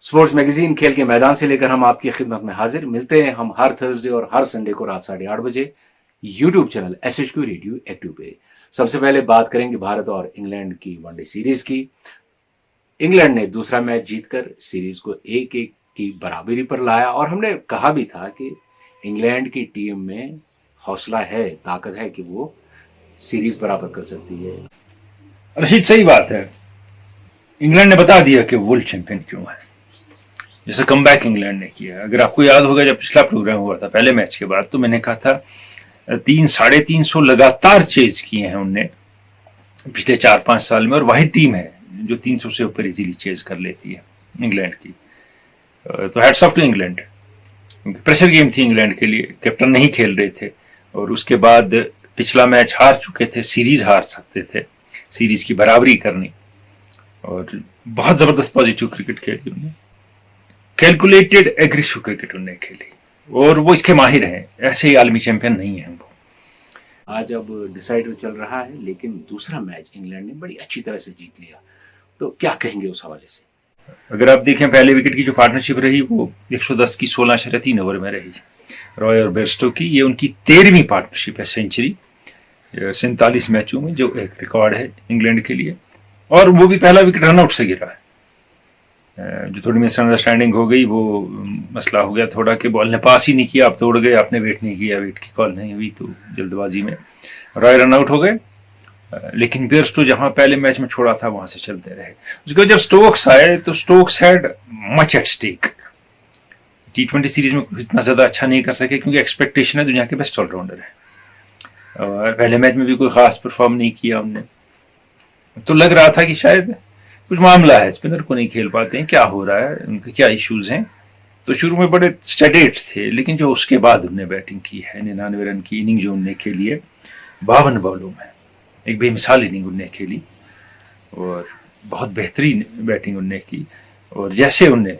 Sports magazine खेल के मैदान से लेकर हम आपकी खिदमत में हाजिर मिलते हैं हम हर थर्सडे और हर संडे को रात 8:30 बजे YouTube channel SHQ radio active पे। सबसे पहले बात करेंगे भारत और इंग्लैंड की वनडे सीरीज की। इंग्लैंड ने दूसरा मैच जीतकर सीरीज को 1-1 की बराबरी पर लाया और हमने कहा भी था कि इंग्लैंड की टीम में हौसला है, ताकत है कि वो सीरीज बराबर कर सकती है। रशीद, सही बात है। इंग्लैंड ने बता दिया कि वर्ल्ड चैंपियन क्यों है। जैसे कमबैक इंग्लैंड ने किया। अगर आपको याद होगा, जब पिछला प्रोग्राम हुआ था पहले मैच के बाद, तो मैंने कहा था 300-350 लगातार चेज किए हैं उनने पिछले 4-5 साल में, और वही टीम है जो 300 से ऊपर इजीली चेज कर लेती है इंग्लैंड की। तो हैट्स ऑफ टू इंग्लैंड, क्योंकि प्रेशर गेम थी इंग्लैंड के लिए, कैप्टन नहीं खेल रहे थे और उसके बाद पिछला मैच हार चुके थे, सीरीज हार सकते थे, सीरीज की बराबरी करनी, और बहुत जबरदस्त पॉजिटिव क्रिकेट खेली उन्होंने, कैलकुलेटेड एग्रेसिव क्रिकेट उन्होंने खेली, और वो इसके माहिर हैं। ऐसे ही आलमी चैंपियन नहीं है वो। आज अब डिसाइडर चल रहा है, लेकिन दूसरा मैच इंग्लैंड ने बड़ी अच्छी तरह से जीत लिया, तो क्या कहेंगे उस हवाले से? अगर आप देखें, पहले विकेट की जो पार्टनरशिप रही वो 110 की 16/3 ओवर में रही, रॉय और बेयरस्टो की। ये उनकी 13वीं पार्टनरशिप है सेंचुरी 47 मैचों में, जो एक रिकॉर्ड है इंग्लैंड के लिए, और वो भी पहला विकेट रनआउट से गिरा है। जो थोड़ी मिसअंडरस्टैंडिंग हो गई, वो मसला हो गया थोड़ा कि बॉल ने पास ही नहीं किया, आप तोड़ गए, आपने वेट नहीं किया, वेट की कॉल नहीं हुई, तो जल्दबाजी में रॉय रनआउट हो गए। लेकिन बेयरस्टो जहां पहले मैच में छोड़ा था वहां से चलते रहे। उसके बाद जब स्टोक्स आए तो Stokes had much at stake. T20 series में इतना ज्यादा अच्छा नहीं कर सके, क्योंकि एक्सपेक्टेशन है दुनिया के बेस्ट ऑलराउंडर है, और पहले मैच में भी कोई खास परफॉर्म नहीं किया हमने, तो लग रहा था कि शायद कुछ मामला है, स्पिनर को नहीं खेल पाते हैं, क्या हो रहा है, उनके क्या इश्यूज हैं। तो शुरू में बड़े स्टेडेट थे, लेकिन जो उसके बाद उन्होंने बैटिंग की है, 99 रन की इनिंग जो उनने खेली है 52 बॉलों में, एक बेमिसाल इनिंग उनने खेली, और बहुत बेहतरीन बैटिंग उनने की। और जैसे उनने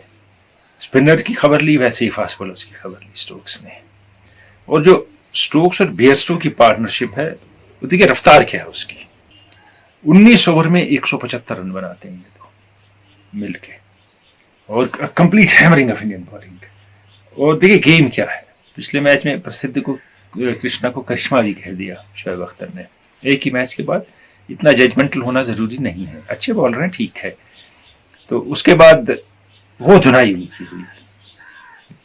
स्पिनर की खबर ली, वैसे ही फास्ट बॉलर्स की खबर ली स्टोक्स ने। और जो स्टोक्स और बेयरस्टो की पार्टनरशिप है, देखिए रफ्तार क्या है उसकी। 19 ओवर में 175 रन बनाते हैं ये तो मिलके, और complete hammering of Indian bowling. और देखिए गेम क्या है। पिछले मैच में प्रसिद्ध को कृष्णा को करिश्मा भी कह दिया शोएब अख्तर ने, एक ही मैच के बाद। इतना जजमेंटल होना जरूरी नहीं है, अच्छे बॉलर हैं, ठीक है। तो उसके बाद वो धुनाई उनकी हुई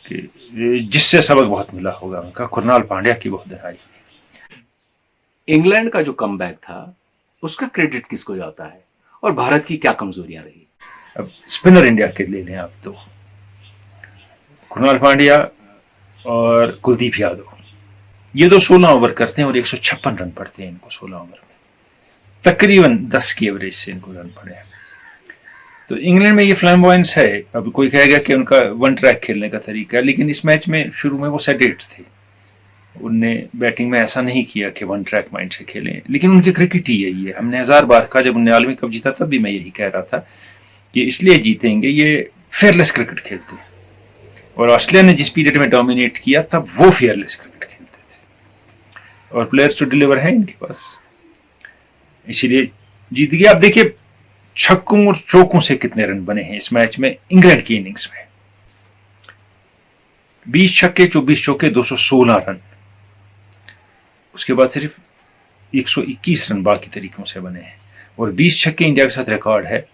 कि जिससे सबक बहुत मिला होगा उनका, कुरनाल पांड्या की बहुत धुनाई। इंग्लैंड का जो कमबैक था उसका क्रेडिट किसको जाता है, और भारत की क्या कमजोरियां रही? अब स्पिनर इंडिया के ले लें आप, तो कुरनाल पांड्या और कुलदीप यादव, ये तो 16 ओवर करते हैं और 156 रन पड़ते हैं इनको 16 ओवर में, तकरीबन 10 की एवरेज से इनको रन पड़े हैं। तो इंग्लैंड में ये फ्लैम्बॉयंस है। अब कोई कहेगा कि उनका वन ट्रैक खेलने का तरीका है, लेकिन इस मैच में शुरू में वो सेडेट थे, उनने बैटिंग में ऐसा नहीं किया कि वन ट्रैक माइंड से खेलें। लेकिन उनकी क्रिकेट ही यही है, हमने 1000 बार कहा, जब उन्होंने आलमी कप जीता तब भी मैं यही कह रहा था कि इसलिए जीतेंगे, ये फेयरलेस क्रिकेट खेलते हैं, और ऑस्ट्रेलिया ने जिस पीरियड में डोमिनेट किया तब वो फेयरलेस क्रिकेट खेलते थे, और प्लेयर्स टू डिलीवर है इनके पास, इसीलिए जीत गया। आप देखिए छक्कों और चौकों से कितने रन बने हैं इस मैच में इंग्लैंड की इनिंग्स में, 20 छक्के 24 चौके 216 रन। उसके बाद सिर्फ 121 रन बाकी तरीकों से बने हैं, और 20 छक्के इंडिया के साथ रिकॉर्ड है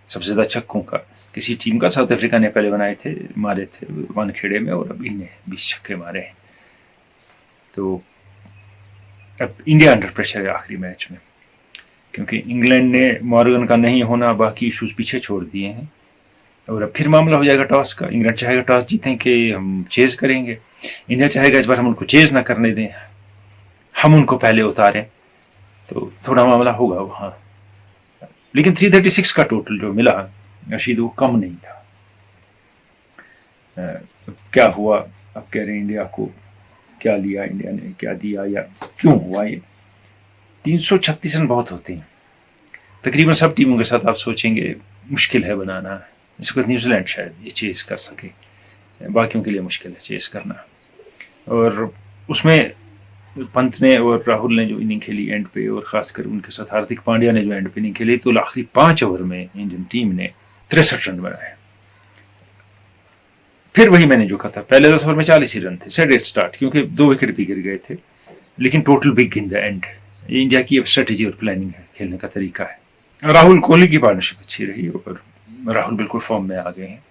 सबसे ज्यादा छक्कों का किसी टीम का। साउथ अफ्रीका ने पहले बनाए थे, मारे थे वानखेड़े में, और अब इनने 20 छक्के मारे हैं। तो अब इंडिया अंडर प्रेशर है आखिरी मैच में, क्योंकि इंग्लैंड ने मॉर्गन का नहीं होना, बाकी इश्यूज पीछे छोड़ दिए हैं, और अब फिर मामला हो जाएगा टॉस का। इंग्लैंड चाहेगा टॉस जीतें कि हम चेज करेंगे, इंडिया चाहेगा इस बार हम उनको चेज ना करने दें, हम उनको पहले उतारें, तो थोड़ा मामला होगा वहां। लेकिन 336 का टोटल जो मिला रशीद, वो कम नहीं था। क्या हुआ, अब कह रहे हैं इंडिया को क्या लिया, इंडिया ने क्या दिया, या क्यों हुआ ये। 336 रन बहुत होते हैं तकरीबन सब टीमों के साथ। आप सोचेंगे मुश्किल है बनाना, इस वक्त न्यूजीलैंड शायद ये चेज कर सके, बाकियों के लिए मुश्किल है चेज करना। और उसमें पंत ने और राहुल ने जो इनिंग खेली एंड पे, और खासकर उनके साथ हार्दिक पांड्या ने जो एंड पे इनिंग खेली, तो आखिरी 5 ओवर में इंडियन टीम ने 63 रन बनाए। फिर वही मैंने जो कहा था, पहले 10 ओवर में 40 ही रन थे, सेड एट स्टार्ट, क्योंकि 2 विकेट भी गिर गए थे, लेकिन total big in the end. ये इंडिया की स्ट्रेटेजी और प्लानिंग है, खेलने का तरीका है। राहुल कोहली की पार्टनरशिप अच्छी रही और राहुल बिल्कुल फॉर्म में आ गए हैं,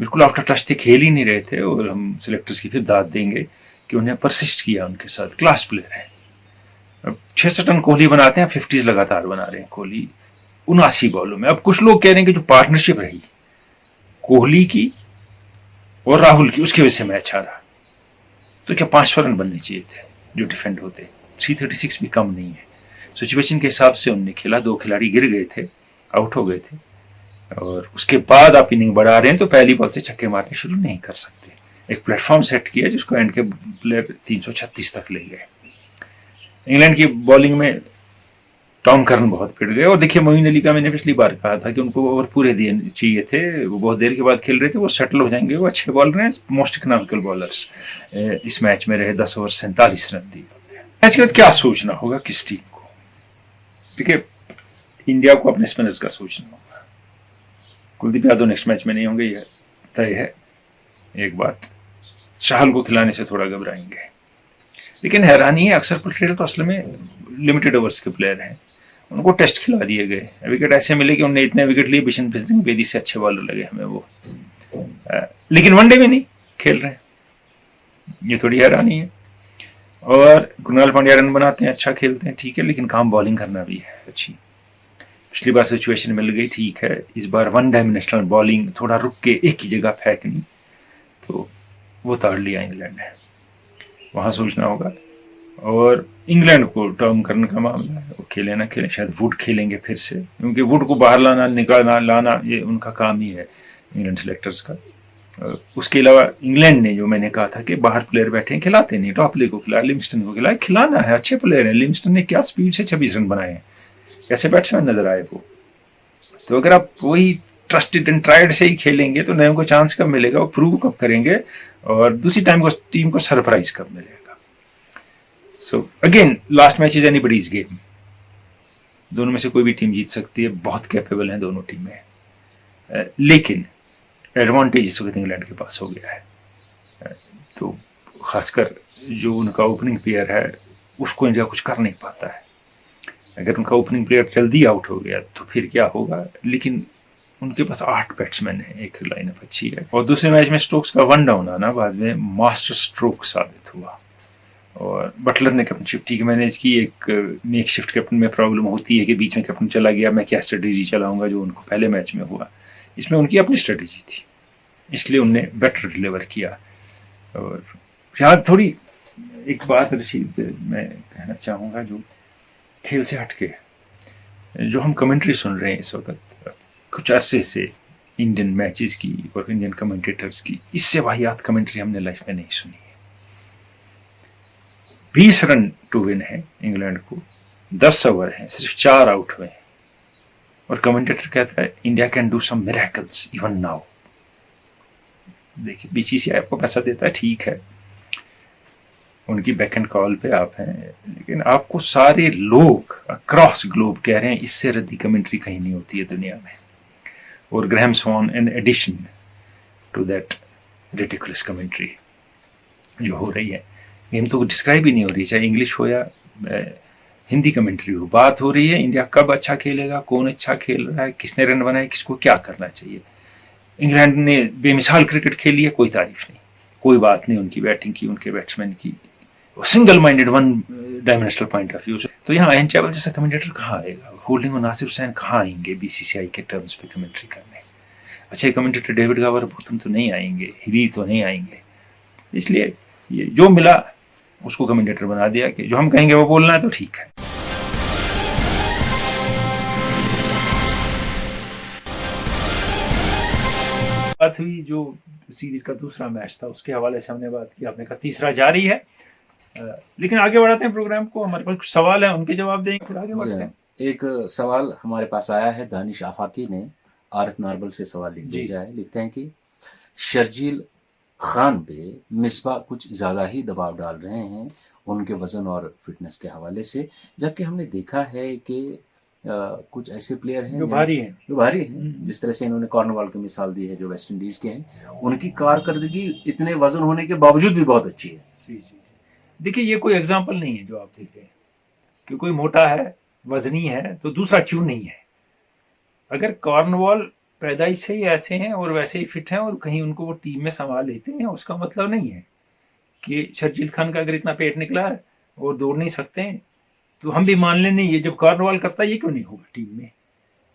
बिल्कुल आफ्टर टच थे, खेल ही नहीं रहे थे, और हम सिलेक्टर्स की फिर दाद देंगे कि उन्हें परसिस्ट किया उनके साथ, क्लास प्लेयर है। अब 66 रन कोहली बनाते हैं, 50s लगातार बना रहे हैं कोहली 79 बॉलों में। अब कुछ लोग कह रहे हैं कि जो पार्टनरशिप रही कोहली की और राहुल की, उसकी वजह से मैच आ रहा, तो क्या 500 रन बनने चाहिए थे जो डिफेंड होते, 336 भी कम नहीं है। सिचुएशन के हिसाब से उनने खेला, 2 खिलाड़ी गिर गए थे, आउट हो गए थे, और उसके बाद आप इनिंग बढ़ा रहे हैं तो पहली बॉल से छक्के मारने शुरू नहीं कर सकते। एक प्लेटफॉर्म सेट किया जिसको एंड के प्लेयर 336 तक ले गए। इंग्लैंड की बॉलिंग में टॉम कर्न बहुत पिट गए, और देखिए मोइन अली का मैंने पिछली बार कहा था कि उनको ओवर पूरे देने चाहिए थे, वो बहुत देर के बाद खेल रहे थे, वो सेटल हो जाएंगे, वो अच्छे बॉलर हैं, मोस्ट इकोनॉमिकल बॉलर्स। इस मैच में रहे 10 ओवर 47 रन दिए। मैच के बाद क्या सोचना होगा किस टीम को? देखिए इंडिया को अपने स्पिनर्स का सोचना होगा। कुलदीप यादव नेक्स्ट मैच में नहीं होंगे, यह तय है। एक बात, चाहल को खिलाने से थोड़ा घबराएंगे, लेकिन हैरानी है अक्सर पटेल तो असल में लिमिटेड ओवर्स के प्लेयर हैं, उनको टेस्ट खिला दिए गए, विकेट ऐसे मिले कि उन्होंने इतने विकेट लिए, बिशन सिंह बेदी से अच्छे बॉलर लगे हमें वो, लेकिन वनडे में नहीं खेल रहे, ये थोड़ी हैरानी है। और कृणाल पांड्या रन बनाते हैं, अच्छा खेलते हैं, ठीक है, लेकिन काम बॉलिंग करना भी है अच्छी। पिछली बार सिचुएशन मिल गई, ठीक है, इस बार वन डायमेंशनल बॉलिंग, थोड़ा रुक के एक ही जगह फेंकनी, तो वो ताड़ लिया इंग्लैंड ने, वहां सोचना होगा। और इंग्लैंड को टर्म करने का मामला है, वो खेले ना खेले, शायद वुड खेलेंगे फिर से, क्योंकि वुड को बाहर लाना निकालना लाना ये उनका काम ही है इंग्लैंड सिलेक्टर्स का। उसके अलावा इंग्लैंड ने, जो मैंने कहा था कि बाहर प्लेयर बैठे हैं, खिलाते नहीं, टॉपले को खिलाया, लिविंगस्टन को खिलाया, खिलाना है, अच्छे प्लेयर हैं। लिविंगस्टन ने क्या स्पीड से 26 रन बनाए हैं, कैसे बैट्समैन नजर आए वो। तो अगर आप वही ट्रस्टेड एंड ट्राइड से ही खेलेंगे तो नए को चांस कब मिलेगा, वो प्रूव कब करेंगे, और दूसरी टीम को सरप्राइज कब मिलेगा। So again last match is anybody's game, दोनों में से कोई भी टीम जीत सकती है, बहुत कैपेबल हैं दोनों टीमें, लेकिन एडवांटेज इस वक्त इंग्लैंड के पास हो गया है। तो खासकर जो उनका ओपनिंग प्लेयर है उसको इंडिया कुछ कर नहीं पाता है। अगर उनका ओपनिंग प्लेयर जल्दी आउट हो गया तो फिर क्या होगा, लेकिन उनके पास 8 बैट्समैन है, एक लाइनअप अच्छी है। और दूसरे मैच में स्ट्रोक्स का 1 डाउन आना बाद में मास्टर स्ट्रोक साबित हुआ, और बटलर ने कैप्टनशिप ठीक मैनेज की। एक मेक शिफ्ट कैप्टन में प्रॉब्लम होती है कि बीच में कैप्टन चला गया, मैं क्या स्ट्रेटेजी चलाऊंगा, जो उनको पहले मैच में हुआ। इसमें उनकी अपनी स्ट्रेटेजी थी, इसलिए उनने बेटर डिलीवर किया। और यहाँ थोड़ी एक बात रशीद मैं कहना चाहूँगा, जो खेल से हटके जो हम कमेंट्री सुन रहे हैं इस वक्त कुछ अरसे से इंडियन मैचेस की और इंडियन कमेंटेटर्स की, इससे वाहियात कमेंट्री हमने लाइफ में नहीं सुनी है। 20 रन टू विन है इंग्लैंड को, 10 ओवर है, सिर्फ 4 आउट हुए हैं, और कमेंटेटर कहता है India can do some miracles even now. देखिए बीसीसीआई आपको पैसा देता है, ठीक है, उनकी बैक एंड कॉल पे आप हैं, लेकिन आपको सारे लोग अक्रॉस ग्लोब कह रहे हैं इससे रद्दी कमेंट्री कहीं नहीं होती है दुनिया में। और Graham Swann in addition to that ridiculous commentary जो हो रही है, गेम तो डिस्क्राइब ही नहीं हो रही, चाहे इंग्लिश हो या हिंदी कमेंट्री हो, बात हो रही है इंडिया कब अच्छा खेलेगा, कौन अच्छा खेल रहा है, किसने रन बनाए, किसको क्या करना चाहिए। इंग्लैंड ने बेमिसाल क्रिकेट खेली है, कोई तारीफ नहीं, कोई बात नहीं उनकी बैटिंग की, उनके बैट्समैन की, single minded one dimensional point of view. तो यहाँ आयन चावल जैसा कमेंटेटर कहाँ आएगा, होल्डिंग और नासिर हुसैन कहाँ आएंगे बीसीसीआई के टर्म्स पे कमेंट्री करने। अच्छे कमेंटेटर डेविड गावर बोथम तो नहीं आएंगे, हिरी तो नहीं आएंगे, इसलिए ये जो मिला उसको कमेंटेटर बना दिया कि जो हम कहेंगे वो बोलना है तो ठीक है। बात हुई जो सीरीज का दूसरा मैच था उसके हवाले से हमने बात की, आपने कहा तीसरा जारी है, लेकिन आगे बढ़ाते हैं प्रोग्राम को, हमारे पास कुछ सवाल है उनके जवाब देंगे, फिर आगे बढ़ते हैं। एक सवाल हमारे पास आया है, दानिश आफाकी ने आरत नार्बल से सवाल लिख भेजा है, लिखते हैं कि शर्जील खान पे मिसबा कुछ ज़्यादा ही दबाव डाल रहे हैं उनके वज़न और फिटनेस के हवाले से, जबकि हमने देखा है कि कुछ ऐसे प्लेयर हैं जो भारी हैं, जो भारी हैं, जिस तरह से इन्होंने कॉर्नवाल की मिसाल दी है जो वेस्ट इंडीज के हैं, उनकी कारकर्दगी इतने वजन होने के बावजूद भी बहुत अच्छी है। जी जी जी। देखिए ये कोई एग्जाम्पल नहीं है जो आप देख रहे हैं कि कोई मोटा है, वजनी है तो दूसरा क्यों नहीं है। अगर कॉर्नवॉल पैदाइश से ही ऐसे हैं और वैसे ही फिट हैं और कहीं उनको वो टीम में संभाल लेते हैं, उसका मतलब नहीं है कि शर्जील खान का अगर इतना पेट निकला है और दौड़ नहीं सकते हैं तो हम भी मान लें नहीं, ये जब कॉर्नवॉल करता है ये क्यों नहीं होगा टीम में।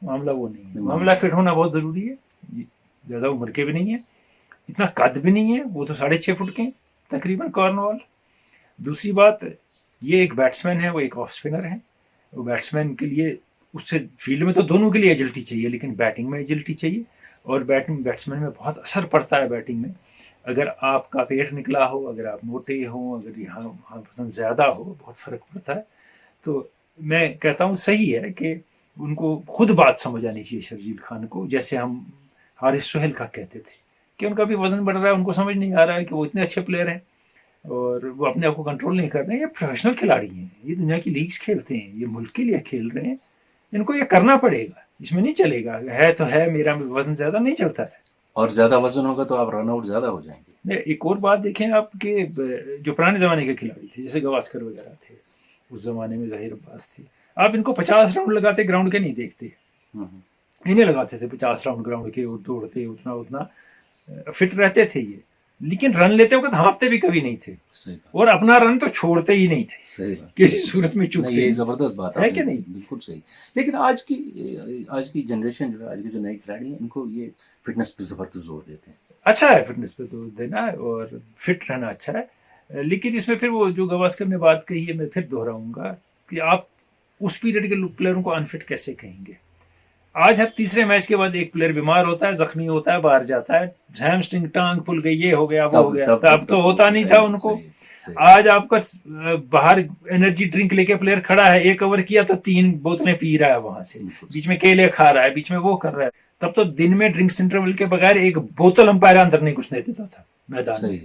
मामला वो नहीं है, मामला फिट होना बहुत ज़रूरी है। ज़्यादा उम्र के भी नहीं है, इतना कद भी नहीं है, वो तो 6.5 फुट के तकरीबन कॉर्नवॉल। दूसरी बात, ये एक बैट्समैन है, वो एक ऑफ स्पिनर है। वो बैट्समैन के लिए, उससे फील्ड में तो दोनों के लिए एजिलिटी चाहिए, लेकिन बैटिंग में एजिलिटी चाहिए। और बैट्समैन में बहुत असर पड़ता है बैटिंग में। अगर आपका पेट निकला हो, अगर आप मोटे हो, अगर यहाँ वहाँ वजन ज़्यादा हो, बहुत फ़र्क पड़ता है। तो मैं कहता हूँ सही है कि उनको खुद बात समझ आनी चाहिए शर्जील खान को, जैसे हम हारिस सोहेल का कहते थे कि उनका भी वजन बढ़ रहा है, उनको समझ नहीं आ रहा है कि वो इतने अच्छे प्लेयर हैं और वो अपने आप को कंट्रोल नहीं कर रहे हैं। ये प्रोफेशनल खिलाड़ी हैं, ये दुनिया की लीग्स खेलते हैं, ये मुल्क के लिए खेल रहे हैं, इनको ये करना पड़ेगा, इसमें नहीं चलेगा। है तो है, मेरा वजन ज़्यादा नहीं चलता है, और ज़्यादा वजन होगा तो आप रन आउट ज़्यादा हो जाएंगे। एक और बात देखें आपके, जो पुराने ज़माने के खिलाड़ी थे जैसे गवास्कर वगैरह थे, उस ज़माने में ज़हीर अब्बास थे, आप इनको 50 राउंड लगाते ग्राउंड के नहीं देखते, इन्हें लगाते थे 50 राउंड ग्राउंड के, और दौड़ते उतना उतना फिट रहते थे ये, लेकिन रन लेते वक्त हाँफते भी कभी नहीं थे, और अपना रन तो छोड़ते ही नहीं थे। सही बात, किसी सूरत में चुप। ये जबरदस्त बात है कि नहीं? बिल्कुल सही। लेकिन आज की जनरेशन जो है, आज के जो नए खिलाड़ी हैं, इनको ये फिटनेस पे जबरदस्त जोर देते हैं। अच्छा है फिटनेस पे जोर देना और फिट रहना अच्छा है, लेकिन इसमें फिर वो जो गवास्कर ने बात कही है, मैं फिर दोहराऊंगा कि आप उस पीरियड के प्लेयरों को अनफिट कैसे कहेंगे। आज हर तीसरे मैच के बाद एक प्लेयर बीमार होता है, जख्मी होता है, बाहर जाता है, हैमस्ट्रिंग टांग फुल गई, ये हो गया, वो हो गया। तब तो होता नहीं था उनको। आज आपका बाहर एनर्जी ड्रिंक लेके प्लेयर खड़ा है, 1 ओवर किया तो 3 बोतलें पी रहा है वहां से, बीच में केले खा रहा है, बीच में वो कर रहा है। तब तो दिन में ड्रिंक्स इंटरवल के बगैर 1 बोतल अंपायर अंदर नहीं घुसने देता था मैदान में।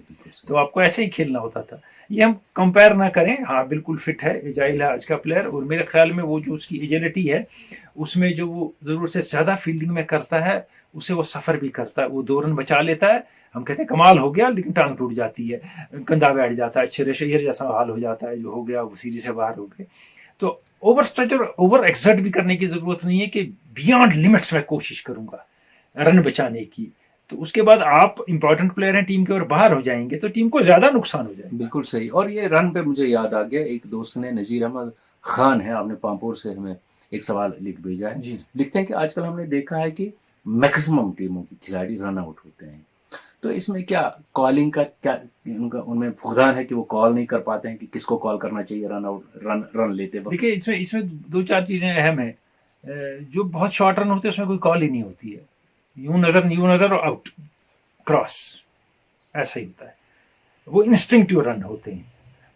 तो आपको ऐसे ही खेलना होता था। ये हम कंपेयर ना करें। हाँ बिल्कुल फिट है, एजाइल है आज का प्लेयर, और मेरे ख्याल में वो जो उसकी एजिलिटी है, उसमें जो वो जरूरत से ज्यादा फील्डिंग में करता है, उसे वो सफर भी करता है, वो 2 रन बचा लेता है, हम कहते हैं कमाल हो गया, लेकिन टांग टूट जाती है, कंधा बैठ जाता है, छेरे शेर जैसा हाल हो जाता है, जो हो गया वो सीरीज से बाहर हो गए। तो ओवर स्ट्रेच और ओवर एक्सर्ट भी करने की जरूरत नहीं है कि बियॉन्ड लिमिट्स में कोशिश करूंगा रन बचाने की, तो उसके बाद आप इंपॉर्टेंट प्लेयर हैं टीम के और बाहर हो जाएंगे तो टीम को ज्यादा नुकसान हो जाएगा। बिल्कुल सही। और ये रन पे मुझे याद आ गया, एक दोस्त ने, नजीर अहमद खान है, आपने पामपुर से हमें एक सवाल लिख भेजा है। लिखते हैं कि आजकल हमने देखा है कि मैक्सिमम टीमों के खिलाड़ी रन आउट होते हैं, तो इसमें क्या कॉलिंग का क्या उनमें फुकदान है कि वो कॉल नहीं कर पाते हैं कि किसको कॉल करना चाहिए रन आउट, रन लेते वक्त? देखिए इसमें 2-4 चीजें अहम है। जो बहुत शॉर्ट रन होते हैं उसमें कोई कॉल ही नहीं होती है, यूं नजर और आउट, क्रॉस, ऐसा ही होता है। वो इंस्टिंक्टिव रन होते हैं,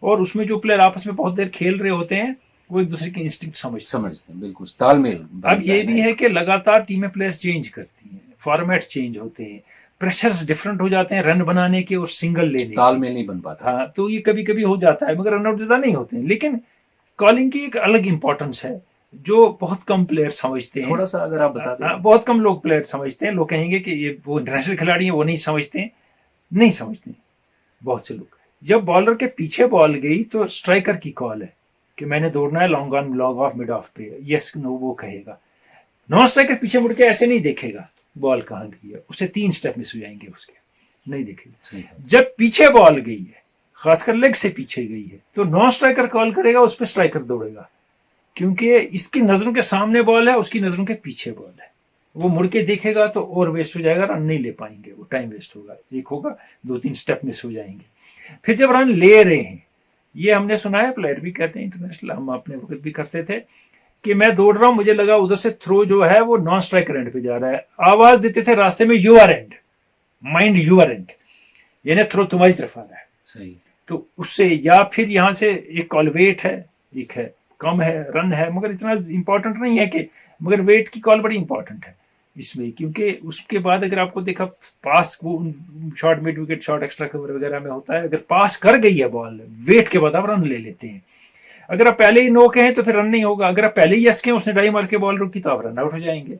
और उसमें जो प्लेयर आपस में बहुत देर खेल रहे होते हैं वो एक दूसरे के इंस्टिंक्ट समझते हैं, बिल्कुल तालमेल। अब ये भी है कि लगातार टीमें प्लेयर्स चेंज करती हैं, फॉर्मेट चेंज होते हैं, प्रेशर्स डिफरेंट हो जाते हैं रन बनाने के और सिंगल लेने, तालमेल नहीं बन पाता। हाँ, तो ये कभी कभी हो जाता है, मगर रनआउट ज्यादा नहीं होते हैं। लेकिन कॉलिंग की एक अलग इंपॉर्टेंस है जो बहुत कम प्लेयर समझते हैं। थोड़ा सा अगर आप बता दें। बहुत कम लोग प्लेयर समझते हैं। लोग कहेंगे कि ये वो इंटरनेशनल खिलाड़ी हैं, वो नहीं समझते, नहीं समझते बहुत से लोग। जब बॉलर के पीछे बॉल गई तो स्ट्राइकर की कॉल है कि मैंने दौड़ना है long on, long off, mid of पे, यस नो वो कहेगा। नॉन स्ट्राइकर पीछे मुड़ के ऐसे नहीं देखेगा बॉल कहाँ गई है, उससे 3 स्टेप मिस हो जाएंगे, उसके नहीं देखेगा। जब पीछे बॉल गई है, खासकर लेग से पीछे गई है, तो नॉन स्ट्राइकर कॉल करेगा, उस पर स्ट्राइकर दौड़ेगा, क्योंकि इसकी नजरों के सामने बॉल है, उसकी नजरों के पीछे बॉल है। वो मुड़ के देखेगा तो और वेस्ट हो जाएगा, रन नहीं ले पाएंगे, वो टाइम वेस्ट होगा, एक होगा, 2-3 स्टेप मिस हो जाएंगे। फिर जब रन ले रहे हैं, ये हमने सुना है, प्लेयर भी कहते हैं इंटरनेशनल, हम अपने वक्त भी करते थे, कि मैं दौड़ रहा हूं, मुझे लगा उधर से थ्रो जो है वो नॉन स्ट्राइकर एंड पे जा रहा है, आवाज देते थे रास्ते में, your end, mind your end, यानी थ्रो तुम्हारी तरफ आ रहा है। सही। तो उससे, या फिर यहां से एक कॉल वेट है, एक है कम है, रन है, मगर इतना इंपॉर्टेंट नहीं है कि, मगर वेट की कॉल बड़ी इंपॉर्टेंट है इसमें, क्योंकि उसके बाद अगर आपको देखा पास, वो short mid wicket shot extra cover वगैरह में होता है, अगर पास कर गई है बॉल, वेट के बाद आप रन ले लेते हैं। अगर आप पहले ही नो कहें तो फिर रन नहीं होगा, अगर आप पहले ही यस कहें उसने डाई मार के बॉल रोकी तो आप रन आउट हो जाएंगे।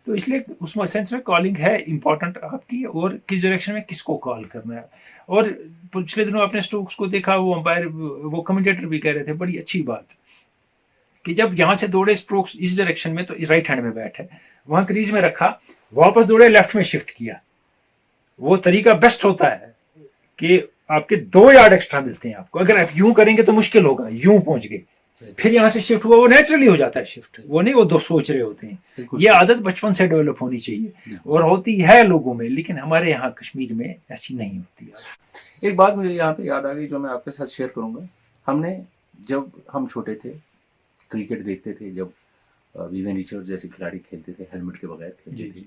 तो इसलिए उस सेंस में कॉलिंग है इंपॉर्टेंट आपकी, और किस डायरेक्शन में किसको कॉल करना है। और पिछले दिनों आपने स्टोक्स को देखा, वो अंपायर वो कमेंटेटर भी कह रहे थे बड़ी अच्छी बात कि जब यहां से दौड़े स्ट्रोक्स इस डायरेक्शन में तो राइट हैंड में बैट है, वहां क्रीज में रखा, वापस दौड़े लेफ्ट में शिफ्ट किया, वो तरीका बेस्ट होता है कि आपके 2 यार्ड एक्स्ट्रा मिलते हैं आपको। अगर आप यूं करेंगे तो मुश्किल होगा, यूं पहुंच गए फिर यहां से शिफ्ट हुआ, वो नेचुरली हो जाता है शिफ्ट, वो नहीं वो दो सोच रहे होते हैं। ये आदत बचपन से डेवलप होनी चाहिए और होती है लोगों में, लेकिन हमारे यहाँ कश्मीर में ऐसी नहीं होती है। एक बात मुझे यहाँ पे याद आ गई जो मैं आपके साथ शेयर करूंगा। हमने जब हम छोटे थे क्रिकेट देखते थे, जब विवियन रिचर्ड जैसे खिलाड़ी खेलते थे, हेलमेट के बगैर खेलते थे,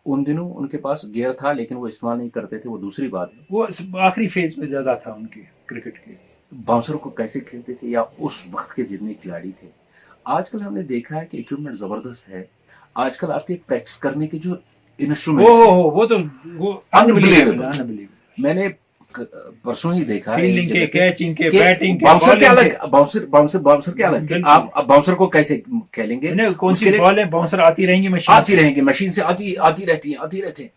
उन दिनों उनके पास गियर था लेकिन वो इस्तेमाल नहीं करते थे, वो दूसरी बात है। वो आखिरी फेज में ज्यादा था उनके क्रिकेट के। बाउंसर को कैसे खेलते थे या उस वक्त के जितने खिलाड़ी थे। आजकल हमने देखा है कि इक्विपमेंट जबरदस्त है, आजकल आपके प्रैक्टिस करने के जो इंस्ट्रूमेंट वो तो वो अनबिलीवेबल। मैंने परसों ही देखा फील्डिंग के, कैचिंग के, बैटिंग के, बाउंसर के अलग, बाउंसर के अलग। आप बाउंसर को कैसे खेलेंगे, कौन सी बॉल है, बाउंसर आती रहेंगी मशीन से आती रहती है।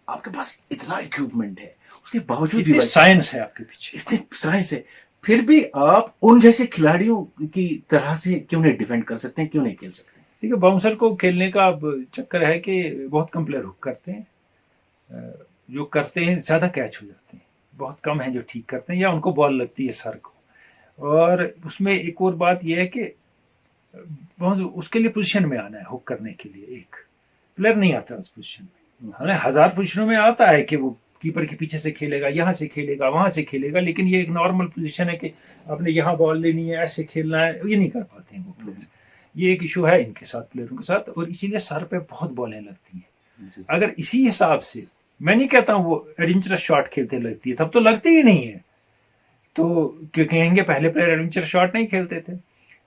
आपके पास इतना इक्विपमेंट है, उसके बावजूद भी साइंस है आपके पीछे, इतनी साइंस है, फिर भी आप उन जैसे खिलाड़ियों की तरह से क्यों नहीं डिफेंड कर सकते हैं, क्यों नहीं खेल सकते? देखिए बाउंसर को खेलने का अब चक्कर है कि बहुत कम प्लेयर हुक करते हैं, जो करते हैं ज्यादा कैच हो जाते हैं, बहुत कम है जो ठीक करते हैं या उनको बॉल लगती है सर को। और उसमें एक और बात यह है कि उसके लिए पोजीशन में आना है, हुक करने के लिए एक प्लेयर नहीं आता उस पोजीशन में। हमें 1000 पोजीशनों में आता है कि वो कीपर के पीछे से खेलेगा, यहाँ से खेलेगा, वहां से खेलेगा, लेकिन ये एक नॉर्मल पोजीशन है कि आपने यहाँ बॉल लेनी है, ऐसे खेलना है, ये नहीं कर पाते हैं वो प्लेयर। ये एक इशू है इनके साथ, प्लेयरों के साथ, और इसीलिए सर पे बहुत बॉलें लगती हैं। अगर इसी हिसाब से, मैं नहीं कहता हूँ वो एडवेंचरस शॉट खेलते लगती है, तब तो लगती ही नहीं है, तो क्यों कहेंगे पहले प्लेयर एडवेंचरस शॉट नहीं खेलते थे।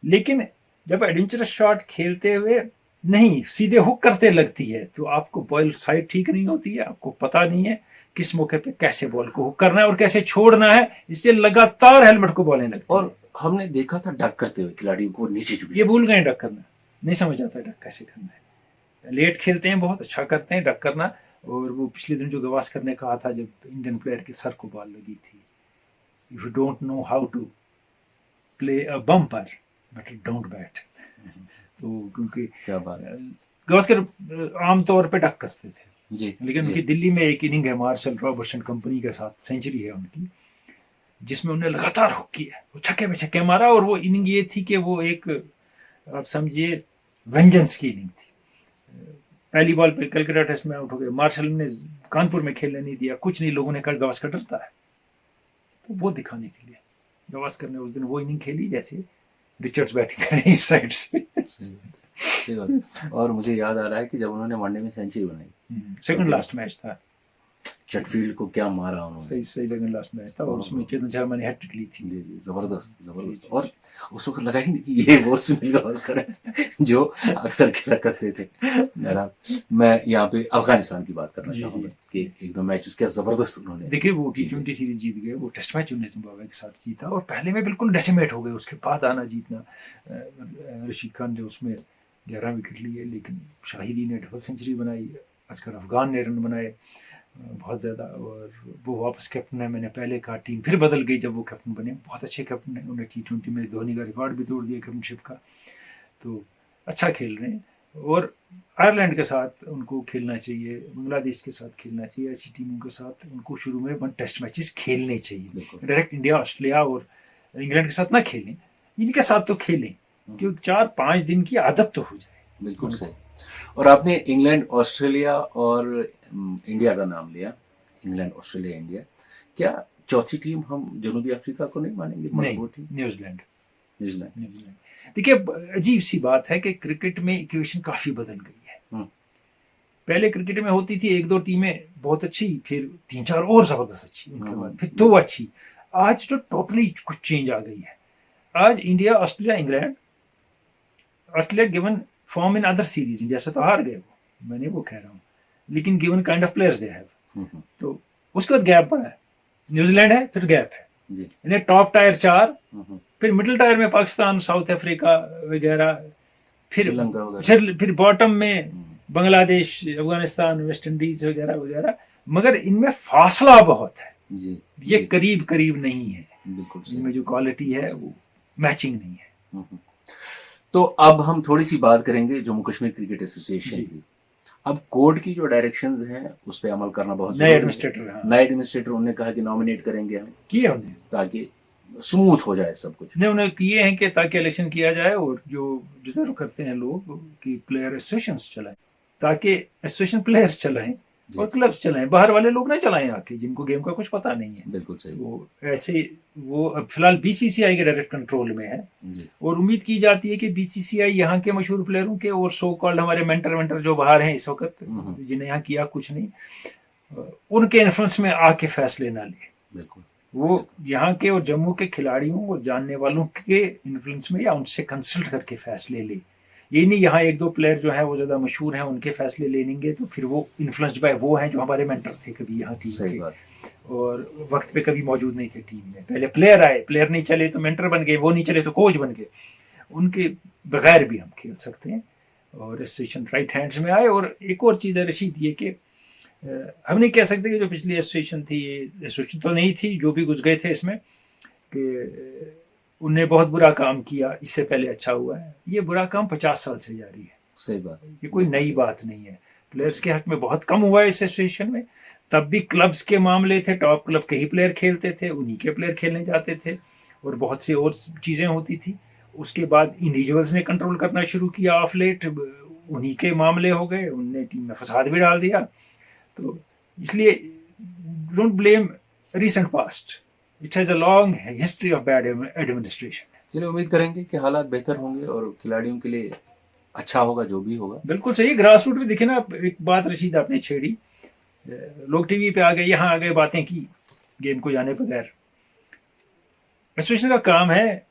लेकिन जब एडवेंचरस शॉट खेलते हुए नहीं सीधे हुक करते लगती है तो आपको बॉल साइड ठीक नहीं होती है, आपको पता नहीं है किस मौके पे कैसे बॉल को हुक करना है और कैसे छोड़ना है, इसलिए लगातार हेलमेट को बॉलें लगती है। और हमने देखा था डक करते हुए खिलाड़ियों को नीचे झुके, ये भूल गए डक करना, नहीं समझ आता डक कैसे करना है। लेट खेलते हैं, बहुत अच्छा करते हैं डक करना। और वो पिछले दिन जो गवास्कर ने कहा था जब इंडियन प्लेयर के सर को बॉल लगी थी, if you don't know how to play a bumper but don't bat. तो क्योंकि क्या बात है, गवास्कर आमतौर पे डक करते थे जी, लेकिन जी। उनकी दिल्ली में एक इनिंग है मार्शल रॉबर्टसन कंपनी के साथ, सेंचुरी है उनकी, जिसमें उन्हें लगातार हुक किया, वो छक्के पे छक्के मारा। और वो इनिंग ये थी कि वो एक आप समझिए वेंजेंस की इनिंग थी। पहली बॉल पे कलकत्ता टेस्ट में आउट हो गए, मार्शल ने कानपुर में खेलने नहीं दिया, कुछ नहीं, लोगों ने कहा गवास्कर डरता है। तो वो दिखाने के लिए गवास्कर ने उस दिन वो इनिंग खेली जैसे रिचर्ड्स बैटिंग करें इस साइड से। सही बात। और मुझे याद आ रहा है कि जब उन्होंने वनडे में सेंचुरी बनाई, सेकंड लास्ट मैच था, चटफील्ड को क्या मारा उन्होंने, सही सेकंड लास्ट मैच था, और उसमें चेतन शर्मा ने हैट्रिक ली थी। जी जी, जबरदस्त। और उस वक्त लगा ही नहीं कि ये वो सुनील गावस्कर है जो अक्सर खेला करते थे। मैं यहाँ पे अफगानिस्तान की बात करना चाहूंगा कि एक दो मैचेस क्या जबरदस्त उन्होंने, देखिए वो T20 सीरीज जीत गए, वो टेस्ट मैच उन्होंने जिम्बाब्वे के साथ जीता और पहले में बिल्कुल डेसिमेट हो गए, उसके बाद आना जीतना। रशीद खान ने उसमें 11 विकेट लिए, लेकिन शाहिदी ने डबल सेंचुरी बनाई, असगर अफगान ने रन बनाए बहुत ज़्यादा, और वो वापस कैप्टन है। मैंने पहले कहा टीम फिर बदल गई जब वो कैप्टन बने, बहुत अच्छे कैप्टन है, उन्हें T20 में धोनी का रिकॉर्ड भी तोड़ दिया कैप्टनशिप का, तो अच्छा खेल रहे हैं। और आयरलैंड के साथ उनको खेलना चाहिए, बांग्लादेश के साथ खेलना चाहिए, ऐसी टीमों के साथ उनको शुरू में 1 टेस्ट मैचेस खेलने चाहिए। डायरेक्ट इंडिया ऑस्ट्रेलिया और इंग्लैंड के साथ ना खेलें, इनके साथ तो खेलें, क्योंकि 4-5 दिन की आदत तो हो जाए। बिल्कुल सही। और आपने इंग्लैंड ऑस्ट्रेलिया और इंडिया का नाम लिया, इंग्लैंड ऑस्ट्रेलिया इंडिया, क्या चौथी टीम हम जनूबी अफ्रीका को नहीं मानेंगे मजबूत टीम? न्यूजीलैंड। देखिए अजीब सी बात है कि क्रिकेट में इक्वेशन काफी बदल गई है। पहले क्रिकेट में होती थी 1-2 टीमें बहुत अच्छी, फिर 3-4 और जबरदस्त अच्छी, उनके बाद फिर 2 अच्छी। आज तो टोटली कुछ चेंज आ गई है। आज India Australia England, Australia given form in other series, India से तो हार गए वो, मैंने वो कह रहा हूँ, लेकिन given kind of players they have, तो उसके बाद गैप बड़ा है। न्यूजीलैंड है, फिर गैप है, इन्हें टॉप टायर 4 फिर मिडिल टायर में पाकिस्तान, साउथ अफ्रीका वगैरह, फिर श्रीलंका वगैरह, फिर बॉटम में बांग्लादेश, अफगानिस्तान, वेस्ट इंडीज वगैरह वगैरह। मगर इनमें फासला बहुत है जी, ये जी, करीब करीब नहीं है, बिल्कुल सही। इनमें जो क्वालिटी है वो मैचिंग नहीं है। हम्म। तो अब हम थोड़ी सी बात करेंगे जम्मू कश्मीर क्रिकेट एसोसिएशन जी। की। अब कोर्ट की जो डायरेक्शंस हैं उस पर अमल करना बहुत नए जरूरी है। एडमिनिस्ट्रेटर, हाँ, नए एडमिनिस्ट्रेटर उन्होंने कहा कि नॉमिनेट करेंगे हम, किए उन्हें, ताकि स्मूथ हो जाए सब कुछ। नहीं उन्हें किए हैं कि ताकि इलेक्शन किया जाए और जो डिजर्व करते हैं लोग कि प्लेयर एसोसिएशन चलाएं, ताकि एसोसिएशन प्लेयर्स चलाएं जी, और क्लब्स चलाएं, बाहर वाले लोग ना चलाएं आके जिनको गेम का कुछ पता नहीं है। बिल्कुल सही। तो ऐसे वो अब फिलहाल बीसीसीआई के डायरेक्ट कंट्रोल में है जी, और उम्मीद की जाती है कि बीसीसीआई यहाँ के मशहूर प्लेयरों के और सो कॉल्ड हमारे मेंटर जो बाहर हैं इस वक्त, जिन्हें यहाँ किया कुछ नहीं, उनके इन्फ्लुएंस में आके फैसले ना ले। बिल्कुल। वो यहाँ के और जम्मू के खिलाड़ियों और जानने वालों के इन्फ्लुएंस में या उनसे कंसल्ट करके फैसले ले। ये नहीं यहाँ एक दो प्लेयर जो है वो ज्यादा मशहूर हैं उनके फैसले ले लेंगे तो फिर वो इन्फ्लुएंस्ड बाय वो हैं जो हमारे मेंटर थे कभी यहाँ टीम सही के बात। और वक्त पे कभी मौजूद नहीं थे टीम में। पहले प्लेयर आए, प्लेयर नहीं चले तो मेंटर बन गए, वो नहीं चले तो कोच बन गए। उनके बगैर भी हम खेल सकते हैं और एसोसिएशन राइट हैंड्स में आए। और एक और चीज़ है रशीद ये कि हम नहीं कह सकते कि जो पिछली एसोसिएशन थी, ये एसोसिएशन तो नहीं थी, जो भी घुस गए थे इसमें कि उनने बहुत बुरा काम किया, इससे पहले अच्छा हुआ है। ये बुरा काम 50 साल से जारी है, सही बात है। ये कोई नई बात नहीं है। प्लेयर्स के हक में बहुत कम हुआ है इस एसोसिएशन में। तब भी क्लब्स के मामले थे, टॉप क्लब के ही प्लेयर खेलते थे, उन्हीं के प्लेयर खेलने जाते थे और बहुत सी और चीज़ें होती थी। उसके बाद इंडिविजुअल्स ने कंट्रोल करना शुरू किया ऑफ लेट, उन्हीं के मामले हो गए, उनने टीम में फसाद भी डाल दिया। तो इसलिए don't blame recent past, it has a long history of bad administration. चलिए उम्मीद करेंगे कि हालात बेहतर होंगे और खिलाड़ियों के लिए अच्छा होगा जो भी होगा। बिल्कुल सही। ग्रास रूट में दिखे ना, एक बात रशीद आपने छेड़ी, लोग टीवी पे आ गए, यहाँ आ गए, बातें की गेम को जाने बगैर। एसोसिएशन का काम है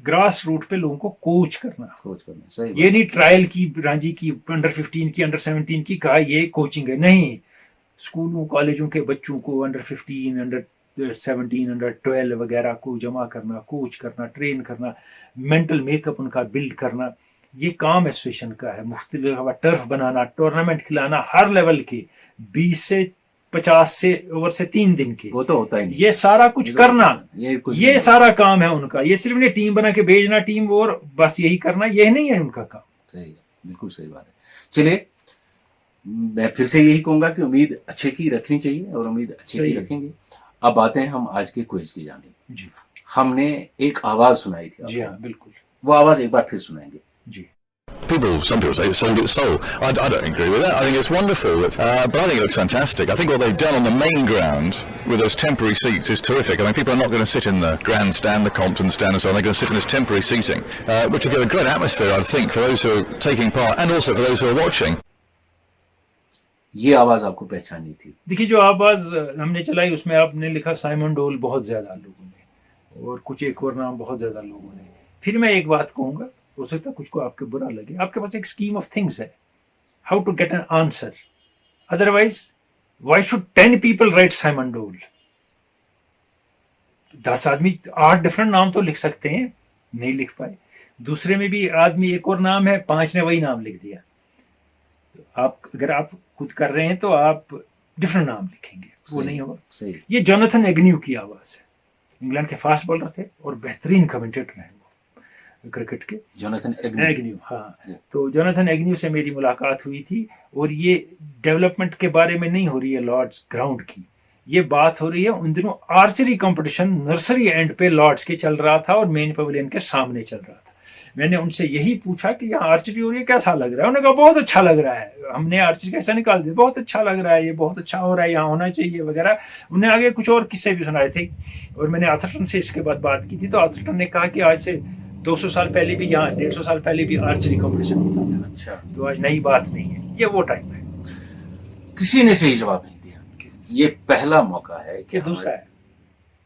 ग्रास रूट पे लोगों को कोच करना, सही ये नहीं ट्रायल की, रांची की, अंडर 15 की, अंडर 17 की कहा ये कोचिंग है, नहीं। स्कूलों कॉलेजों के बच्चों को अंडर 15, अंडर 17, अंडर 12 वगैरह को जमा करना, कोच करना, ट्रेन करना, मेंटल मेकअप उनका बिल्ड करना, ये काम एसोसिएशन का है। मुख्तलिफ टर्फ बनाना, टूर्नामेंट खिलाना हर लेवल के, 20 से 50 से ओवर से 3 दिन के, वो तो होता ही नहीं, ये सारा कुछ करना, ये सारा काम है उनका। ये सिर्फ नहीं टीम बना के भेजना टीम और बस यही करना, यही नहीं है उनका काम। सही है, बिल्कुल सही बात है। चलिए मैं फिर से यही कहूंगा कि उम्मीद अच्छे की रखनी चाहिए और उम्मीद अच्छे की रखेंगे। अब आते हैं हम आज के क्विज की जानिब। जी, हमने एक आवाज सुनाई थी। जी हाँ, बिल्कुल। वो आवाज एक बार फिर सुनाएंगे। जी। Some people say it's sold its soul. I don't agree with that. I think it's wonderful, but I think it looks fantastic. I think what they've done on the main ground with those temporary seats is terrific. I mean, people are not going to sit in the grandstand, the Compton stand and so on. They're going to sit in this temporary seating, which will give a great atmosphere, I think, for those who are taking part and also for those who are watching. ये आवाज आपको पहचानी थी? देखिए, जो आवाज हमने चलाई उसमें आपने लिखा साइमन डोल बहुत ज्यादा लोगों ने, और कुछ एक और नाम बहुत ज्यादा लोगों ने। फिर मैं एक बात कहूंगा, हो सकता है कुछ को आपके बुरा लगे, आपके पास एक स्कीम ऑफ थिंग्स है, how to get an answer. Otherwise why should 10 people write Simon Doull? 10 आदमी 8 डिफरेंट नाम तो लिख सकते हैं, नहीं लिख पाए। दूसरे में भी आदमी एक और नाम है, 5 ने वही नाम लिख दिया। आप अगर आप खुद कर रहे हैं तो आप डिफरेंट नाम लिखेंगे, वो नहीं होगा। सही। ये जोनाथन एग्न्यू की आवाज है, इंग्लैंड के फास्ट बॉलर थे और बेहतरीन कमेंटेटर हैं वो क्रिकेट के, जोनाथन एग्न्यू। हाँ, तो जोनाथन एग्न्यू से मेरी मुलाकात हुई थी और ये डेवलपमेंट के बारे में नहीं हो रही है लॉर्ड्स ग्राउंड की, ये बात हो रही है उन दिनों आर्चरी कंपटीशन नर्सरी एंड पे लॉर्ड्स के चल रहा था और मेन पवेलियन के सामने चल रहा था। मैंने उनसे यही पूछा कि यहाँ आर्चरी हो रही है, कैसा लग रहा है? उन्होंने कहा बहुत अच्छा लग रहा है, हमने आर्चरी कैसा निकाल दिया, बहुत अच्छा लग रहा है, ये बहुत अच्छा हो रहा है, यहाँ होना चाहिए वगैरह। उन्हें आगे कुछ और किस्से भी सुनाए थे और मैंने आथरटन से इसके बाद बात की थी, तो आथरटन ने कहा कि आज से 200 साल पहले भी यहाँ, 150 साल पहले भी आर्चरी कॉम्पिटिशन होता था। अच्छा, तो आज नई बात नहीं है, ये वो टाइम है। किसी ने सही जवाब नहीं दिया। ये पहला मौका है कि दूसरा है,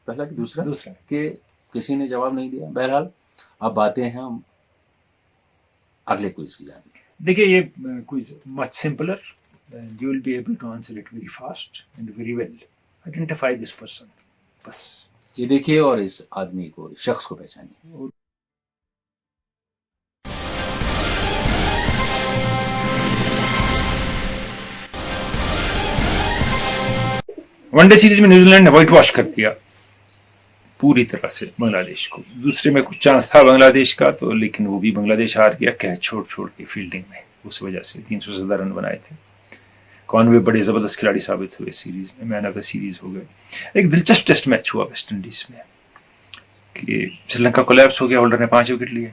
पहला कि दूसरा दूसरा कि किसी ने जवाब नहीं दिया। बहरहाल अब बातें हैं हम अगले क्विज की जानिब। देखिए, ये quiz much simpler, you will be able to answer it very fast and very well. Identify this person, बस ये देखिए और इस आदमी को, इस शख्स को पहचानिए। वनडे सीरीज में न्यूजीलैंड ने व्हाइट वॉश कर दिया पूरी तरह से बांग्लादेश को। दूसरे में कुछ चांस था बांग्लादेश का, तो लेकिन वो भी बांग्लादेश हार गया कैच छोड़ छोड़ के फील्डिंग में। उस वजह से 300 से ज्यादा रन बनाए थे। कॉनवे बड़े जबरदस्त खिलाड़ी साबित हुए सीरीज में, मैन ऑफ द सीरीज हो गए। एक दिलचस्प टेस्ट मैच हुआ वेस्ट इंडीज में कि श्रीलंका कोलैप्स हो गया, होल्डर ने 5 विकेट लिए।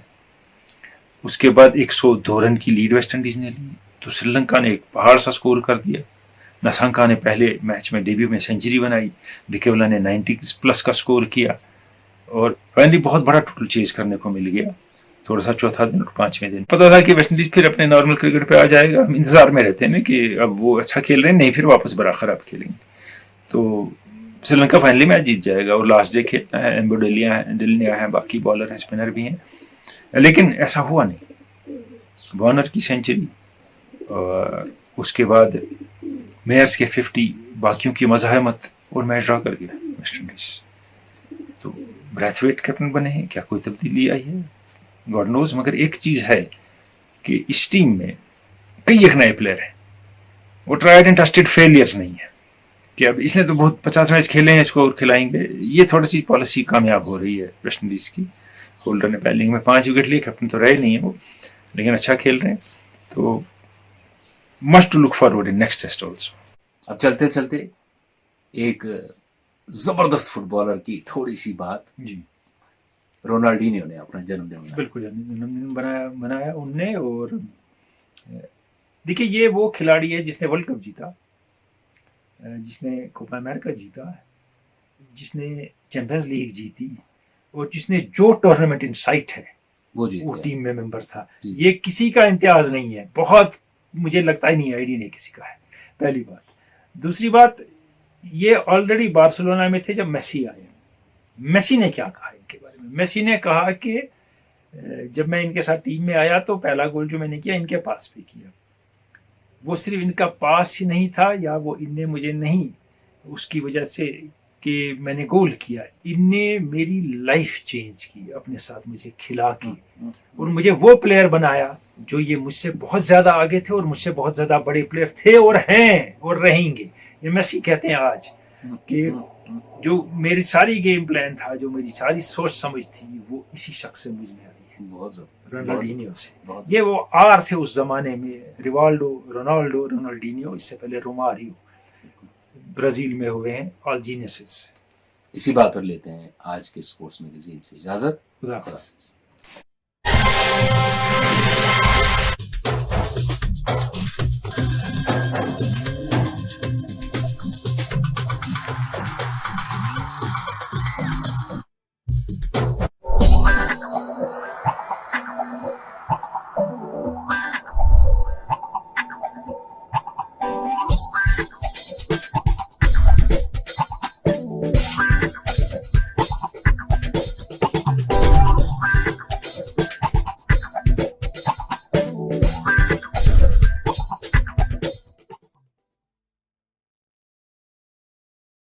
उसके बाद 102 रन की लीड वेस्ट इंडीज ने ली, तो श्रीलंका ने एक पहाड़ सा स्कोर कर दिया। नसांका ने पहले मैच में डेब्यू में सेंचुरी बनाई, विकेवला ने 90 प्लस का स्कोर किया और फाइनली बहुत बड़ा टोटल चेज करने को मिल गया। थोड़ा सा चौथा दिन और 5वें दिन पता था कि वेस्ट इंडीज फिर अपने नॉर्मल क्रिकेट पे आ जाएगा। हम इंतजार में रहते हैं ना कि अब वो अच्छा खेल रहे हैं, नहीं फिर वापस बड़ा खराब खेलेंगे। तो श्रीलंका फाइनली मैच जीत जाएगा और लास्ट डे खेलना है। एम्बो डिलिया है, बाकी बॉलर हैं, स्पिनर भी हैं, लेकिन ऐसा हुआ नहीं। वार्नर की सेंचुरी और उसके बाद मेयर्स के 50, बाकियों की मज़ाहमत और मैच ड्रॉ कर गया वेस्ट इंडीज। तो ब्रैथवेट कैप्टन बने हैं, क्या कोई तब्दीली आई है? God knows. मगर एक चीज़ है कि इस टीम में कई एक नए प्लेयर हैं, वो ट्राइड एंड टेस्टेड फेलियर्स नहीं है कि अब इसने तो बहुत 50 मैच खेले हैं, इसको और खिलाएंगे। ये थोड़ी सी पॉलिसी कामयाब हो रही है वेस्ट इंडीज़ की। होल्डर ने पहले में 5 विकेट लिए, कैप्टन तो रहे नहीं है वो, लेकिन अच्छा खेल रहे हैं। तो must to look forward in next test also. अब चलते चलते एक जबरदस्त फुटबॉलर की थोड़ी सी बात। जी, रोनाल्डीनियो ने अपना जन्मदिन मनाया। बिल्कुल जन्मदिन बनाया उनने। और देखिए, ये वो खिलाड़ी है जिसने वर्ल्ड कप जीता, जिसने कोपा अमेरिका जीता, जिसने चैंपियंस लीग जीती और जिसने जो टूर्नामेंट इन साइट है वो जीत वो गया। टीम में मेंबर था। जी। ये किसी का इम्तियाज नहीं है, बहुत मुझे लगता ही नहीं, आईडी नहीं किसी का है, पहली बात। दूसरी बात, ये ऑलरेडी बार्सिलोना में थे जब मेसी आए। मेसी ने क्या कहा इनके बारे में? मेसी ने कहा कि जब मैं इनके साथ टीम में आया तो पहला गोल जो मैंने किया इनके पास पे किया। वो सिर्फ इनका पास ही नहीं था या वो इनने मुझे नहीं उसकी वजह से कि मैंने गोल किया, इनने मेरी लाइफ चेंज की अपने साथ मुझे खिला के, और मुझे वो प्लेयर बनाया जो ये मुझसे बहुत ज़्यादा आगे थे और मुझसे बहुत ज़्यादा बड़े प्लेयर थे और हैं और रहेंगे। ये मेसी कहते हैं आज कि जो मेरी सारी गेम प्लान था, जो मेरी सारी सोच समझ थी, वो इसी शख्स से मुझ में आई है, रोनाल्डीनियो से। ये वो आर थे उस जमाने में, रिवाल्डो, रोनाल्डीनियो, इससे पहले रोमारियो, ब्राजील में हुए हैं, ऑल जीनियसेस। इसी बात पर लेते हैं आज के स्पोर्ट्स मैगजीन से इजाजत। खुदा हाफिज़।